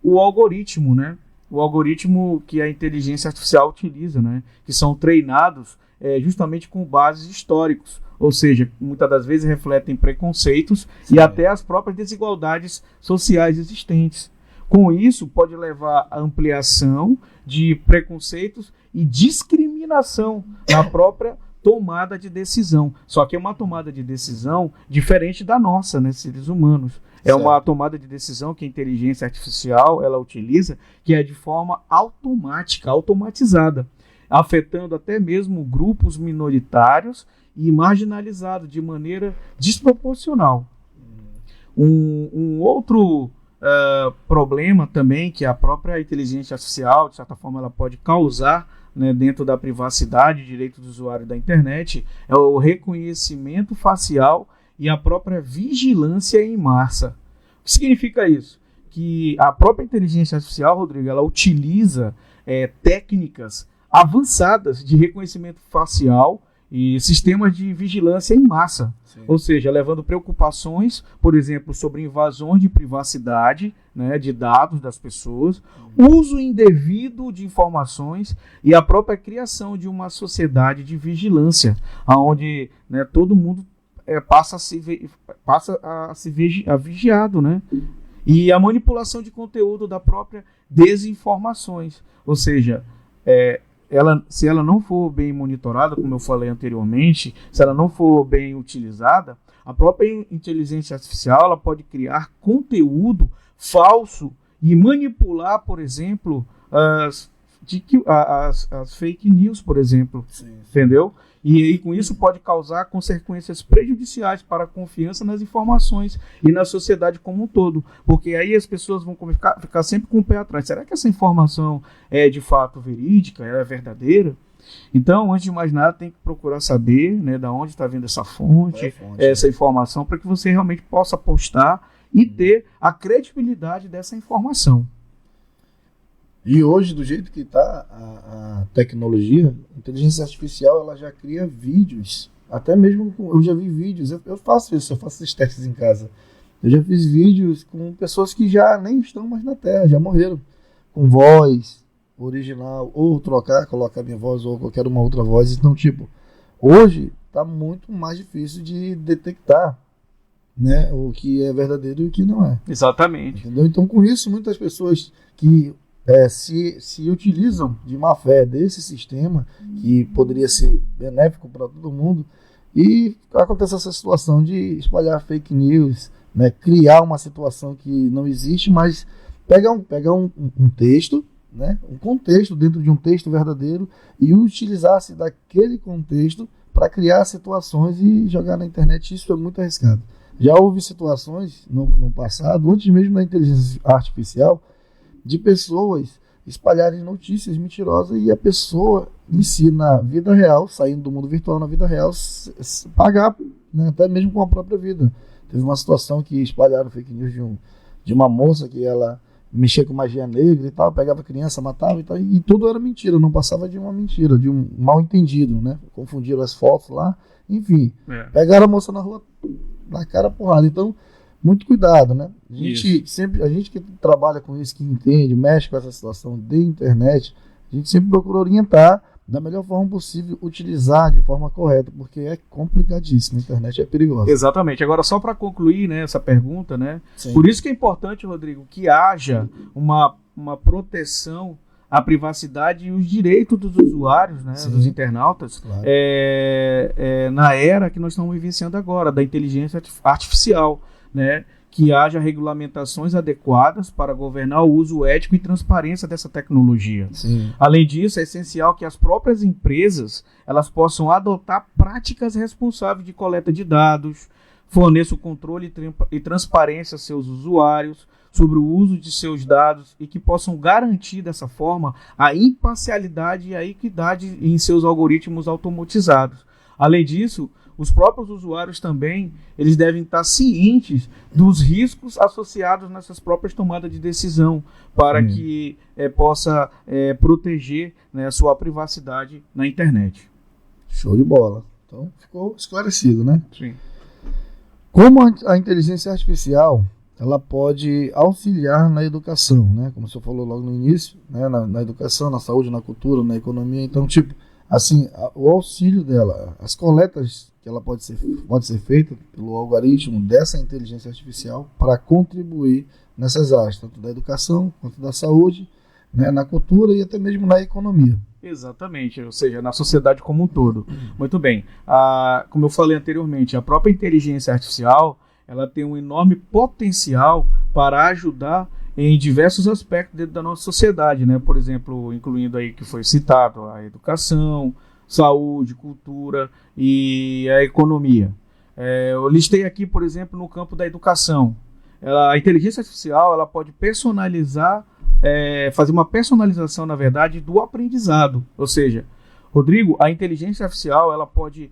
o algoritmo, né? O algoritmo que a inteligência artificial utiliza, né? Que são treinados justamente com bases históricos. Ou seja, muitas das vezes refletem preconceitos e até as próprias desigualdades sociais existentes. Com isso, pode levar à ampliação de preconceitos e discriminação na própria tomada de decisão. Só que é uma tomada de decisão diferente da nossa, né, seres humanos. É uma tomada de decisão que a inteligência artificial ela utiliza, que é de forma automática, automatizada, afetando até mesmo grupos minoritários e marginalizado de maneira desproporcional. Um outro problema também que a própria inteligência artificial, de certa forma, ela pode causar, né, dentro da privacidade e direito do usuário da internet, é o reconhecimento facial e a própria vigilância em massa. O que significa isso? Que a própria inteligência artificial, Rodrigo, ela utiliza técnicas avançadas de reconhecimento facial e sistemas de vigilância em massa. Ou seja, levando preocupações, por exemplo, sobre invasões de privacidade, né, de dados das pessoas, uso indevido de informações e a própria criação de uma sociedade de vigilância, onde, né, todo mundo passa a ser vigiado, né? E a manipulação de conteúdo da própria desinformações, ou seja, se ela não for bem monitorada, como eu falei anteriormente, se ela não for bem utilizada, a própria inteligência artificial ela pode criar conteúdo falso e manipular, por exemplo, as fake news, por exemplo, Sim. entendeu? E com isso pode causar consequências prejudiciais para a confiança nas informações e na sociedade como um todo, porque aí as pessoas vão ficar sempre com o pé atrás. Será que essa informação é de fato verídica, ela é verdadeira? Então, antes de mais nada, tem que procurar saber, né, da onde está vindo essa fonte, essa informação, para que você realmente possa postar e ter a credibilidade dessa informação. E hoje, do jeito que está a tecnologia, a inteligência artificial ela já cria vídeos. Até mesmo, eu já vi vídeos, eu faço isso, eu faço esses testes em casa. Eu já fiz vídeos com pessoas que já nem estão mais na Terra, já morreram. Com voz original, ou colocar minha voz ou qualquer uma outra voz. Então, tipo, hoje está muito mais difícil de detectar, né, o que é verdadeiro e o que não é. Exatamente. Entendeu? Então, com isso, muitas pessoas que se utilizam de má fé desse sistema, que poderia ser benéfico para todo mundo, e acontece essa situação de espalhar fake news, né, criar uma situação que não existe, mas pegar um texto, né, um contexto dentro de um texto verdadeiro e utilizar-se daquele contexto para criar situações e jogar na internet. Isso é muito arriscado. Já houve situações no passado, antes mesmo da inteligência artificial, de pessoas espalharem notícias mentirosas e a pessoa em si, na vida real, saindo do mundo virtual na vida real, pagar, né, até mesmo com a própria vida. Teve uma situação que espalharam fake news de uma moça que ela mexia com magia negra e tal, pegava criança, matava e tal, e tudo era mentira, não passava de uma mentira, de um mal entendido, né? Confundiram as fotos lá, enfim. Pegaram a moça na rua, na cara porrada. Então, muito cuidado, né? A gente que trabalha com isso, que entende, mexe com essa situação de internet, a gente sempre procura orientar da melhor forma possível, utilizar de forma correta, porque é complicadíssimo, a internet é perigosa. Exatamente. Agora, só para concluir, né, essa pergunta, né? Sim. Por isso que é importante, Rodrigo, que haja uma proteção à privacidade e os direitos dos usuários, né, dos internautas, Claro. Na era que nós estamos vivenciando agora, da inteligência artificial, né? Que haja regulamentações adequadas para governar o uso ético e transparência dessa tecnologia. Sim. Além disso, é essencial que as próprias empresas elas possam adotar práticas responsáveis de coleta de dados, forneçam controle e transparência a seus usuários sobre o uso de seus dados e que possam garantir dessa forma a imparcialidade e a equidade em seus algoritmos automatizados. Além disso, os próprios usuários também, eles devem estar cientes dos riscos associados nessas próprias tomadas de decisão, para que possa proteger, né, a sua privacidade na internet. Show de bola. Então, ficou esclarecido, né? Sim. Como a inteligência artificial, ela pode auxiliar na educação, né? Como você falou logo no início, né? Na educação, na saúde, na cultura, na economia. Então, tipo, assim, o auxílio dela, as coletas que ela pode ser feita pelo algoritmo dessa inteligência artificial para contribuir nessas áreas, tanto da educação quanto da saúde, né, na cultura e até mesmo na economia. Exatamente, ou seja, na sociedade como um todo. Muito bem. Como eu falei anteriormente, a própria inteligência artificial ela tem um enorme potencial para ajudar em diversos aspectos dentro da nossa sociedade, né? Por exemplo, incluindo aí que foi citado a educação, saúde, cultura e a economia. Eu listei aqui, por exemplo, no campo da educação. A inteligência artificial ela pode personalizar, fazer uma personalização, na verdade, do aprendizado. Ou seja, Rodrigo, a inteligência artificial ela pode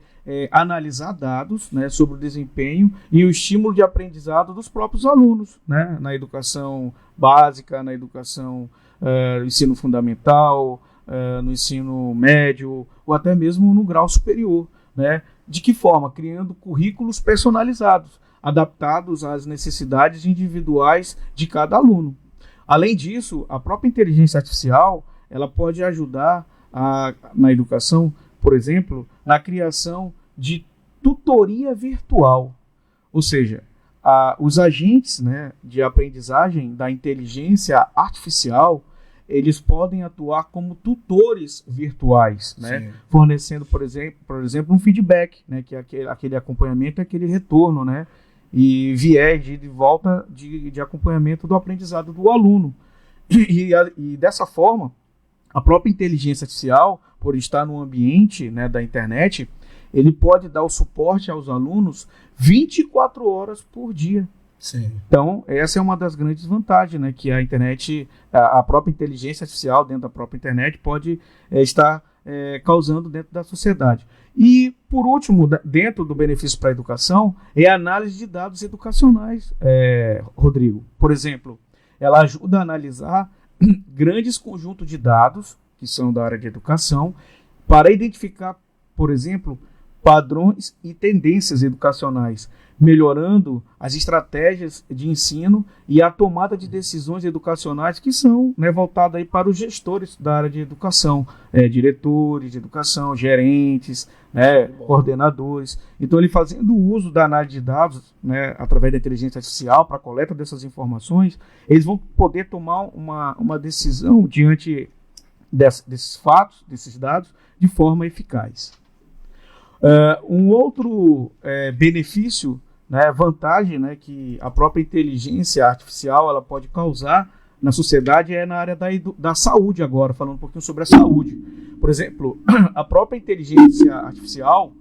analisar dados, né, sobre o desempenho e o estímulo de aprendizado dos próprios alunos, né, na educação básica, na educação ensino fundamental, no ensino médio ou até mesmo no grau superior, né? De que forma? Criando currículos personalizados, adaptados às necessidades individuais de cada aluno. Além disso, a própria inteligência artificial ela pode ajudar na educação, por exemplo, na criação de tutoria virtual, ou seja, os agentes, né, de aprendizagem da inteligência artificial, eles podem atuar como tutores virtuais, né, fornecendo, por exemplo, um feedback, né, que é aquele acompanhamento, aquele retorno, né, e viés de volta de acompanhamento do aprendizado do aluno. E dessa forma, a própria inteligência artificial, por estar no ambiente, né, da internet, ele pode dar o suporte aos alunos 24 horas por dia. Sim. Então, essa é uma das grandes vantagens, né, que a internet, a própria inteligência artificial dentro da própria internet pode estar causando dentro da sociedade. E, por último, dentro do benefício para a educação, é a análise de dados educacionais, Rodrigo. Por exemplo, ela ajuda a analisar grandes conjuntos de dados, que são da área de educação, para identificar, por exemplo, padrões e tendências educacionais, melhorando as estratégias de ensino e a tomada de decisões educacionais que são, né, voltadas aí para os gestores da área de educação, diretores de educação, gerentes, né, coordenadores. Então, ele fazendo uso da análise de dados, né, através da inteligência artificial para a coleta dessas informações, eles vão poder tomar uma decisão diante desses fatos, desses dados, de forma eficaz. Um outro benefício, né, vantagem, né, que a própria inteligência artificial ela pode causar na sociedade é na área da saúde agora, falando um pouquinho sobre a saúde. Por exemplo, a própria inteligência artificial...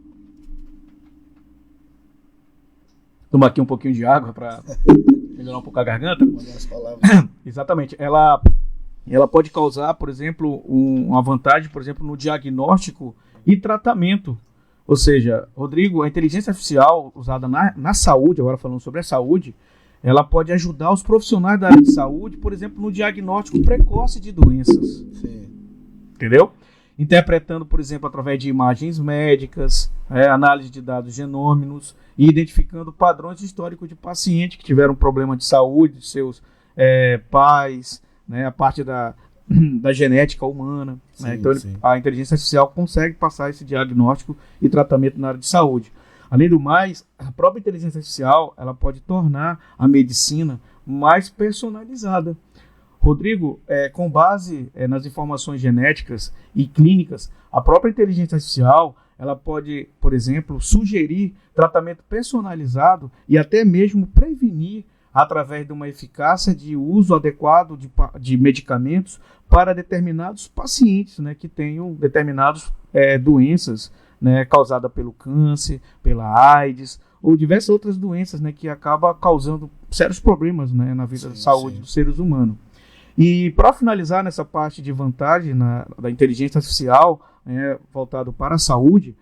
Tomar aqui um pouquinho de água para melhorar um pouco a garganta. Exatamente. Ela pode causar, por exemplo, uma vantagem, por exemplo, no diagnóstico e tratamento. Ou seja, Rodrigo, a inteligência artificial usada na saúde, agora falando sobre a saúde, ela pode ajudar os profissionais da área de saúde, por exemplo, no diagnóstico precoce de doenças. Sim. Entendeu? Interpretando, por exemplo, através de imagens médicas, análise de dados genômicos e identificando padrões históricos de pacientes que tiveram problema de saúde, de seus pais, né, a parte da genética humana. Sim, né? Então, sim. A inteligência artificial consegue passar esse diagnóstico e tratamento na área de saúde. Além do mais, a própria inteligência artificial ela pode tornar a medicina mais personalizada. Rodrigo, com base nas informações genéticas e clínicas, a própria inteligência artificial ela pode, por exemplo, sugerir tratamento personalizado e até mesmo prevenir através de uma eficácia de uso adequado de medicamentos para determinados pacientes, né, que tenham determinadas doenças, né, causadas pelo câncer, pela AIDS ou diversas outras doenças, né, que acabam causando sérios problemas, né, na vida da saúde dos seres humanos. E para finalizar nessa parte de vantagem da inteligência artificial, voltado para a saúde,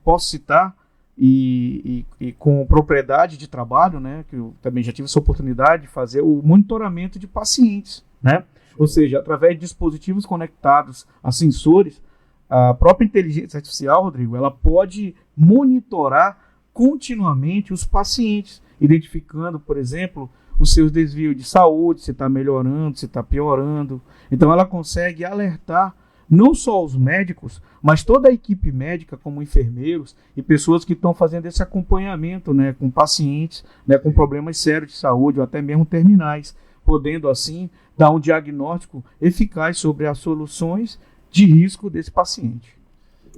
posso citar e com propriedade de trabalho, né, que eu também já tive essa oportunidade de fazer o monitoramento de pacientes, né? Ou seja, através de dispositivos conectados a sensores, a própria inteligência artificial, Rodrigo, ela pode monitorar continuamente os pacientes, identificando, por exemplo, os seus desvios de saúde, se está melhorando, se está piorando. Então ela consegue alertar não só os médicos, mas toda a equipe médica, como enfermeiros e pessoas que estão fazendo esse acompanhamento, né, com pacientes, né, com problemas sérios de saúde ou até mesmo terminais, podendo assim dar um diagnóstico eficaz sobre as soluções de risco desse paciente.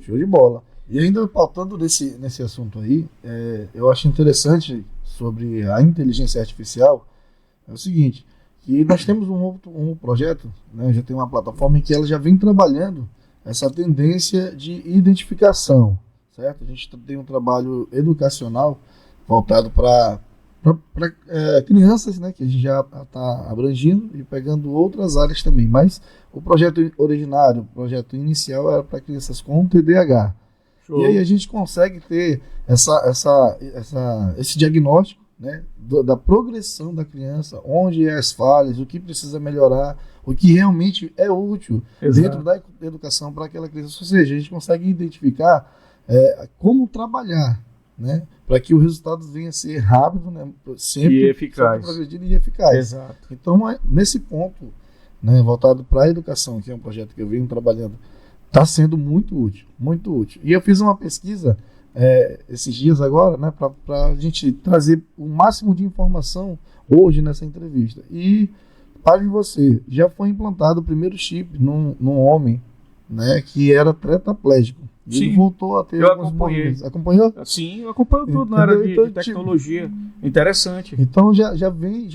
Show de bola. E ainda pautando nesse assunto aí, eu acho interessante sobre a inteligência artificial, é o seguinte, que nós temos um projeto, né, já tem uma plataforma em que ela já vem trabalhando essa tendência de identificação, certo? A gente tem um trabalho educacional voltado para crianças, né, que a gente já está abrangindo e pegando outras áreas também, mas o projeto originário, o projeto inicial era para crianças com TDAH. Show. E aí a gente consegue ter esse diagnóstico, né, da progressão da criança, onde as falhas, o que precisa melhorar, o que realmente é útil dentro da educação para aquela criança. Ou seja, a gente consegue identificar como trabalhar, né, para que o resultado venha a ser rápido, né, sempre progredindo e eficaz. Exato. Então, nesse ponto, né, voltado para a educação, que é um projeto que eu venho trabalhando, está sendo muito útil, muito útil. E eu fiz uma pesquisa esses dias agora, né, para a gente trazer o máximo de informação hoje nessa entrevista. E, para você, já foi implantado o primeiro chip num homem, né, que era tetraplégico. Sim, ele voltou a ter alguns movimentos. Acompanhou? Sim, eu acompanho tudo na área de tecnologia. Interessante. Então já vem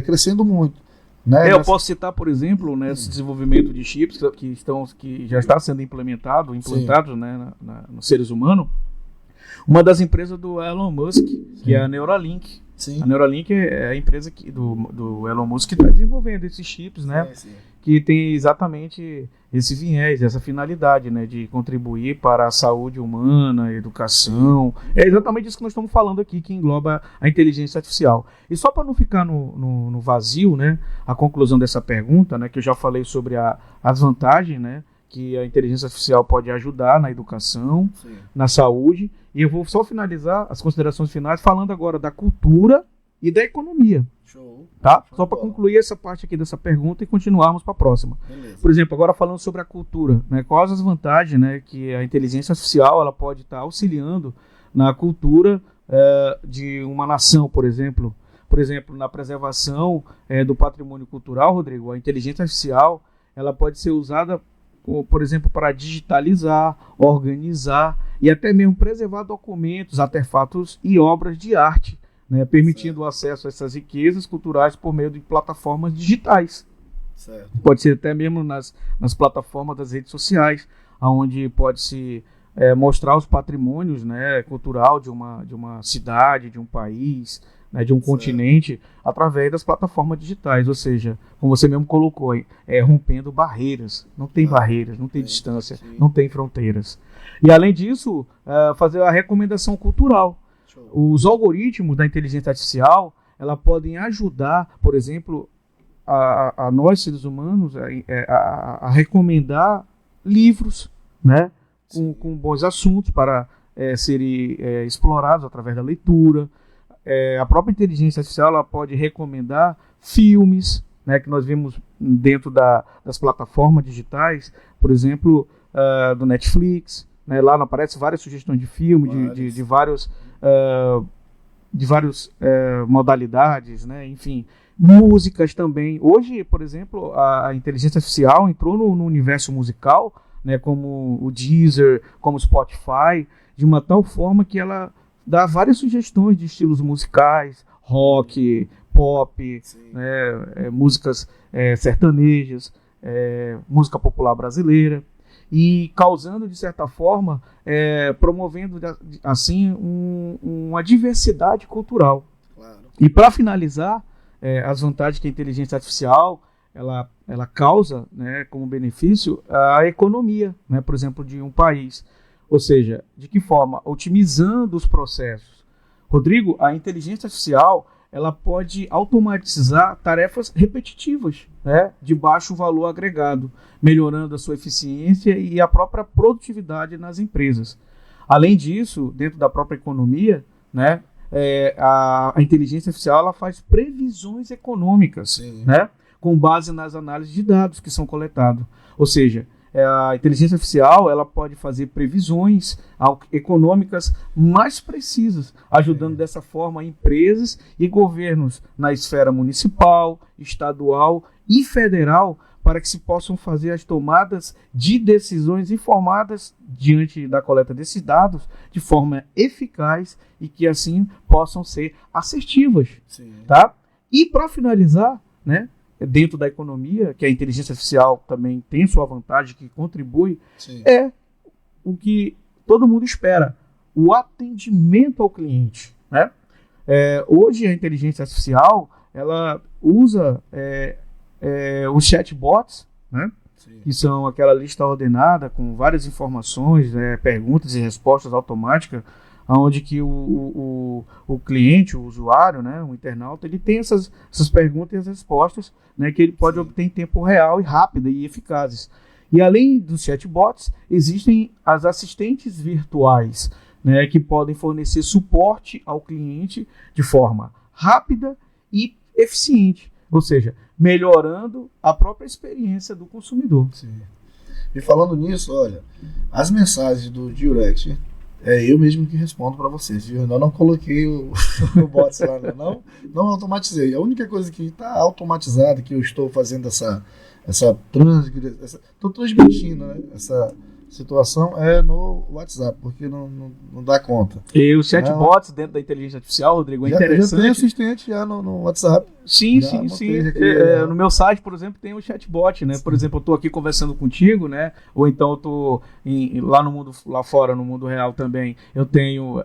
crescendo muito. Né? Eu posso citar, por exemplo, esse desenvolvimento de chips que já está sendo implantados, né, nos seres humanos. Uma das empresas do Elon Musk, que é a Neuralink. Sim. A Neuralink é a empresa do Elon Musk que está desenvolvendo esses chips, né? Sim. Que tem exatamente esse viés, essa finalidade, né, de contribuir para a saúde humana, a educação. É exatamente isso que nós estamos falando aqui, que engloba a inteligência artificial. E só para não ficar no vazio, né, a conclusão dessa pergunta, né, que eu já falei sobre as vantagens, né, que a inteligência artificial pode ajudar na educação, Sim. na saúde, e eu vou só finalizar as considerações finais falando agora da cultura e da economia. Show. Tá? Só para concluir essa parte aqui dessa pergunta e continuarmos para a próxima. Beleza. Por exemplo, agora falando sobre a cultura, né? Quais as vantagens, né, que a inteligência artificial ela pode estar auxiliando na cultura de uma nação, por exemplo. Por exemplo, na preservação do patrimônio cultural, Rodrigo, a inteligência artificial ela pode ser usada, por exemplo, para digitalizar, organizar e até mesmo preservar documentos, artefatos e obras de arte, né, permitindo o acesso a essas riquezas culturais por meio de plataformas digitais. Certo. Pode ser até mesmo nas plataformas das redes sociais, onde pode-se mostrar os patrimônios, né, cultural de uma cidade, de um país, né, de um continente, através das plataformas digitais. Ou seja, como você mesmo colocou, rompendo barreiras. Não tem barreiras, não tem distância, sim. não tem fronteiras. E além disso, fazer a recomendação cultural. Os algoritmos da inteligência artificial, ela podem ajudar, por exemplo, a nós seres humanos a recomendar livros, né, com bons assuntos para serem explorados através da leitura. A própria inteligência artificial ela pode recomendar filmes, né, que nós vemos dentro das plataformas digitais, por exemplo, do Netflix. Né, lá aparecem várias sugestões de filme, de várias modalidades, né, enfim, músicas também. Hoje, por exemplo, a inteligência artificial entrou no universo musical, né, como o Deezer, como o Spotify, de uma tal forma que ela dá várias sugestões de estilos musicais, rock, pop, né, músicas sertanejas, música popular brasileira, e causando, de certa forma, promovendo assim uma diversidade cultural. Claro. E para finalizar, as vantagens que a inteligência artificial ela causa, né, como benefício a economia, né, por exemplo, de um país. Ou seja, de que forma? Otimizando os processos. Rodrigo, a inteligência artificial ela pode automatizar tarefas repetitivas, né, de baixo valor agregado, melhorando a sua eficiência e a própria produtividade nas empresas. Além disso, dentro da própria economia, né, a inteligência artificial ela faz previsões econômicas, né, com base nas análises de dados que são coletados. Ou seja, a inteligência artificial ela pode fazer previsões econômicas mais precisas, ajudando dessa forma empresas e governos na esfera municipal, estadual e federal para que se possam fazer as tomadas de decisões informadas diante da coleta desses dados de forma eficaz e que assim possam ser assertivas. Tá? E para finalizar, né, dentro da economia, que a inteligência artificial também tem sua vantagem, que contribui, o que todo mundo espera, o atendimento ao cliente. Né? Hoje a inteligência artificial ela usa os chatbots, né? Que são aquela lista ordenada com várias informações, perguntas e respostas automáticas, onde que o cliente, o usuário, né, o internauta, ele tem essas perguntas e as respostas, né, que ele pode obter em tempo real e rápido e eficazes. E além dos chatbots, existem as assistentes virtuais, né, que podem fornecer suporte ao cliente de forma rápida e eficiente, ou seja, melhorando a própria experiência do consumidor. E falando nisso, olha, as mensagens do direct É eu mesmo que respondo para vocês, viu? Eu não coloquei o bot lá, né? Não automatizei. A única coisa que está automatizada, que eu estou fazendo estou transmitindo, né? Essa situação é no WhatsApp, porque não dá conta. E os chatbots dentro da inteligência artificial, Rodrigo, é interessante. Já tem assistente já no WhatsApp. Sim. Aqui, no meu site, por exemplo, tem o chatbot, né? Sim. Por exemplo, eu estou aqui conversando contigo, né? Ou então eu estou lá fora, no mundo real também, eu tenho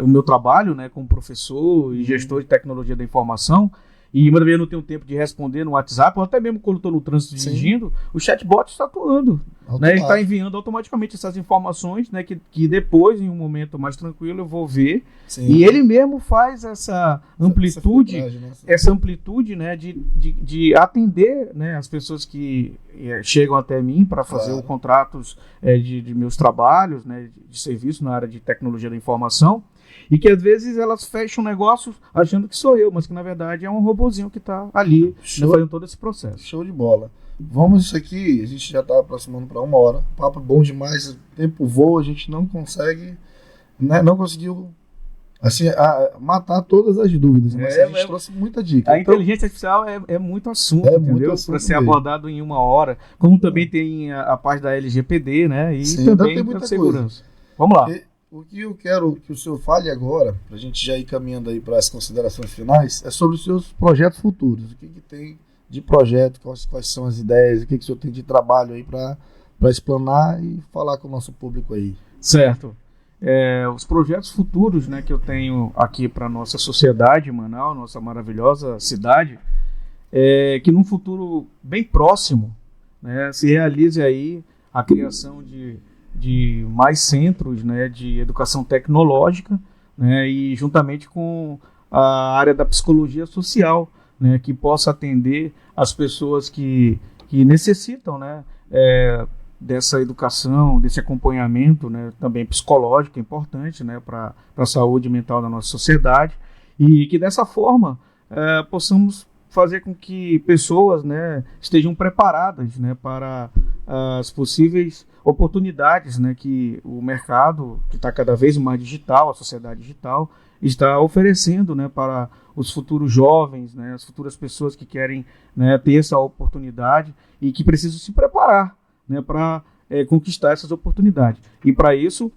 o meu trabalho, né, como professor e gestor de tecnologia da informação. E muitas vezes eu não tenho tempo de responder no WhatsApp, ou até mesmo quando estou no trânsito dirigindo, o chatbot está atuando. Né, ele está enviando automaticamente essas informações, né, que depois, em um momento mais tranquilo, eu vou ver. Sim. E ele mesmo faz essa amplitude, essa amplitude, né, de atender, né, as pessoas que chegam até mim para fazer os contratos de meus trabalhos, né, de serviço na área de tecnologia da informação. E que às vezes elas fecham negócios achando que sou eu, mas que na verdade é um robozinho que está ali fazendo todo esse processo. Show de bola. Vamos isso aqui, a gente já está aproximando para 1 hora. Papo bom demais, o tempo voa, a gente não consegue, né, não conseguiu assim, matar todas as dúvidas, mas a gente trouxe muita dica. A inteligência artificial é muito assunto, entendeu? Para ser abordado em 1 hora. Como também tem a parte da LGPD, né? E sim, também tem muita segurança. Vamos lá. O que eu quero que o senhor fale agora, para a gente já ir caminhando aí para as considerações finais, é sobre os seus projetos futuros. O que tem de projeto, quais são as ideias, o que o senhor tem de trabalho aí para explanar e falar com o nosso público aí. Certo. Os projetos futuros, né, que eu tenho aqui para a nossa sociedade, Manaus, nossa maravilhosa cidade, que num futuro bem próximo, né, se realize aí a criação de mais centros, né, de educação tecnológica, né, e juntamente com a área da psicologia social, né, que possa atender as pessoas que necessitam, né, dessa educação, desse acompanhamento, né, também psicológico, importante, né, para a saúde mental da nossa sociedade, e que dessa forma possamos fazer com que pessoas, né, estejam preparadas, né, para as possíveis oportunidades, né, que o mercado, que está cada vez mais digital, a sociedade digital, está oferecendo, né, para os futuros jovens, né, as futuras pessoas que querem, né, ter essa oportunidade e que precisam se preparar, né, para conquistar essas oportunidades. E para isso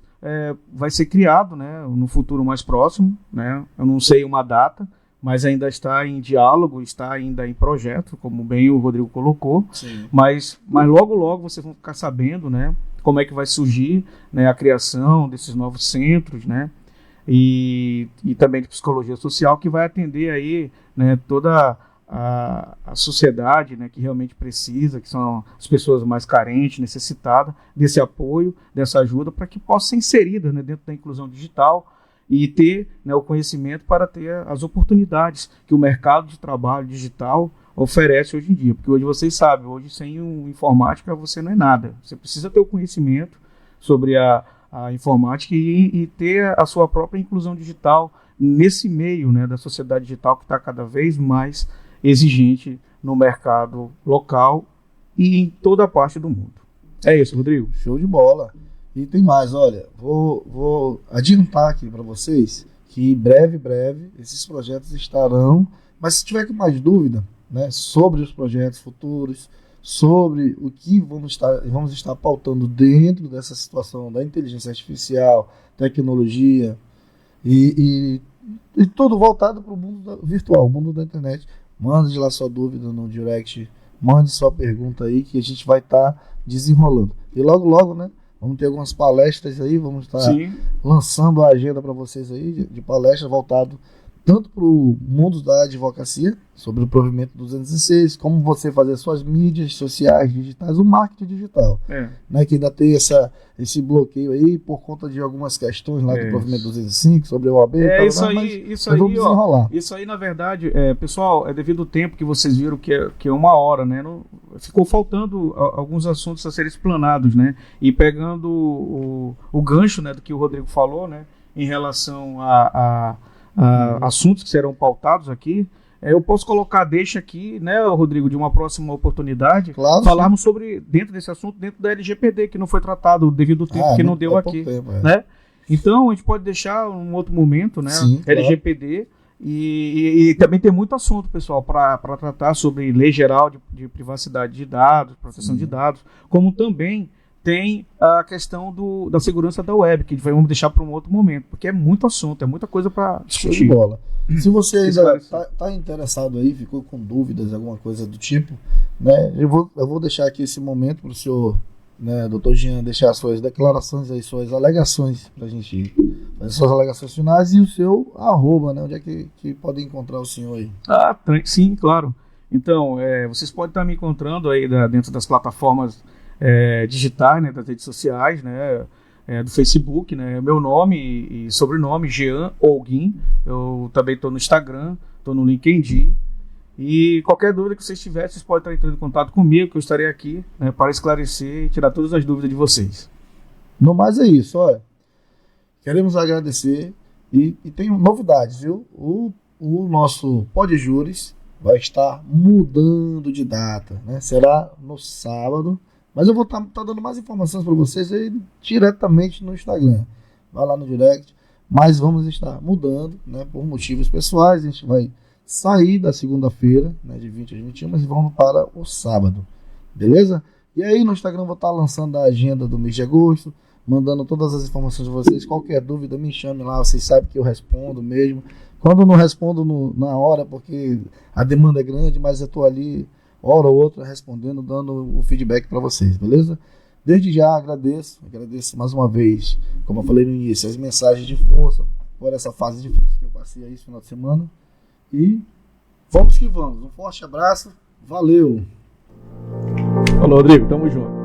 vai ser criado, né, no futuro mais próximo, né, eu não sei uma data, mas ainda está em diálogo, está ainda em projeto, como bem o Rodrigo colocou. Sim. Mas logo vocês vão ficar sabendo, né, como é que vai surgir, né, a criação desses novos centros, né, e também de psicologia social, que vai atender aí, né, toda a sociedade, né, que realmente precisa, que são as pessoas mais carentes, necessitadas desse apoio, dessa ajuda, para que possam ser inseridas, né, dentro da inclusão digital, e ter, né, o conhecimento para ter as oportunidades que o mercado de trabalho digital oferece hoje em dia. Porque hoje vocês sabem, hoje sem informática você não é nada. Você precisa ter o conhecimento sobre a informática e ter a sua própria inclusão digital nesse meio, né, da sociedade digital que está cada vez mais exigente no mercado local e em toda a parte do mundo. É isso, Rodrigo. Show de bola. E tem mais, olha, vou adiantar aqui para vocês que breve esses projetos estarão, mas se tiver com mais dúvida, né, sobre os projetos futuros, sobre o que vamos estar pautando dentro dessa situação da inteligência artificial, tecnologia e tudo voltado para o mundo virtual, o mundo da internet, mande lá sua dúvida no direct, mande sua pergunta aí que a gente vai estar desenrolando. E logo, né, vamos ter algumas palestras aí, vamos estar lançando a agenda para vocês aí de palestras voltado tanto para o mundo da advocacia, sobre o provimento 206, como você fazer suas mídias sociais digitais, o marketing digital, né, que ainda tem esse bloqueio aí por conta de algumas questões lá do provimento 205, sobre o OAB. Isso aí, na verdade, pessoal, é devido ao tempo que vocês viram que é 1 hora, né, ficou faltando alguns assuntos a serem explanados, né, e pegando o gancho, né, do que o Rodrigo falou, né, em relação a assuntos que serão pautados aqui, eu posso colocar, deixa aqui, né, Rodrigo, de uma próxima oportunidade, Claro, falarmos sobre, dentro desse assunto, dentro da LGPD, que não foi tratado devido ao tempo que não deu aqui, tempo, né? Então, a gente pode deixar um outro momento, né, Sim, LGPD, e também tem muito assunto, pessoal, para tratar sobre lei geral de privacidade de dados, proteção de dados, como também tem a questão da segurança da web, que vamos deixar para um outro momento, porque é muito assunto, é muita coisa para discutir. Show de bola. Se você ainda está interessado aí, ficou com dúvidas, alguma coisa do tipo, né, eu vou deixar aqui esse momento para o senhor, né, doutor Jean, deixar suas declarações aí, suas alegações para a gente fazer suas alegações finais e o seu arroba, né, onde é que pode encontrar o senhor aí? Sim, claro. Então, vocês podem estar me encontrando aí dentro das plataformas digitais, né, das redes sociais, né, do Facebook, né, meu nome e sobrenome, Jean Holguin. Eu também estou no Instagram, estou no LinkedIn. E qualquer dúvida que vocês tiverem, vocês podem estar entrando em contato comigo, que eu estarei aqui, né, para esclarecer e tirar todas as dúvidas de vocês. No mais é isso, olha. Queremos agradecer e tem novidades, viu? O nosso Podjures vai estar mudando de data, né? Será no sábado, mas eu vou estar dando mais informações para vocês aí diretamente no Instagram. Vai lá no direct, mas vamos estar mudando, né? Por motivos pessoais, a gente vai sair da segunda-feira, né, de 20 às 21, mas vamos para o sábado, beleza? E aí no Instagram eu vou estar lançando a agenda do mês de agosto, mandando todas as informações de vocês. Qualquer dúvida me chame lá, vocês sabem que eu respondo mesmo. Quando não respondo na hora, porque a demanda é grande, mas eu estou ali hora ou outra respondendo, dando o feedback para vocês, beleza? Desde já agradeço mais uma vez, como eu falei no início, as mensagens de força por essa fase difícil que eu passei aí esse final de semana. E vamos que vamos. Um forte abraço. Valeu. Falou, Rodrigo. Tamo junto.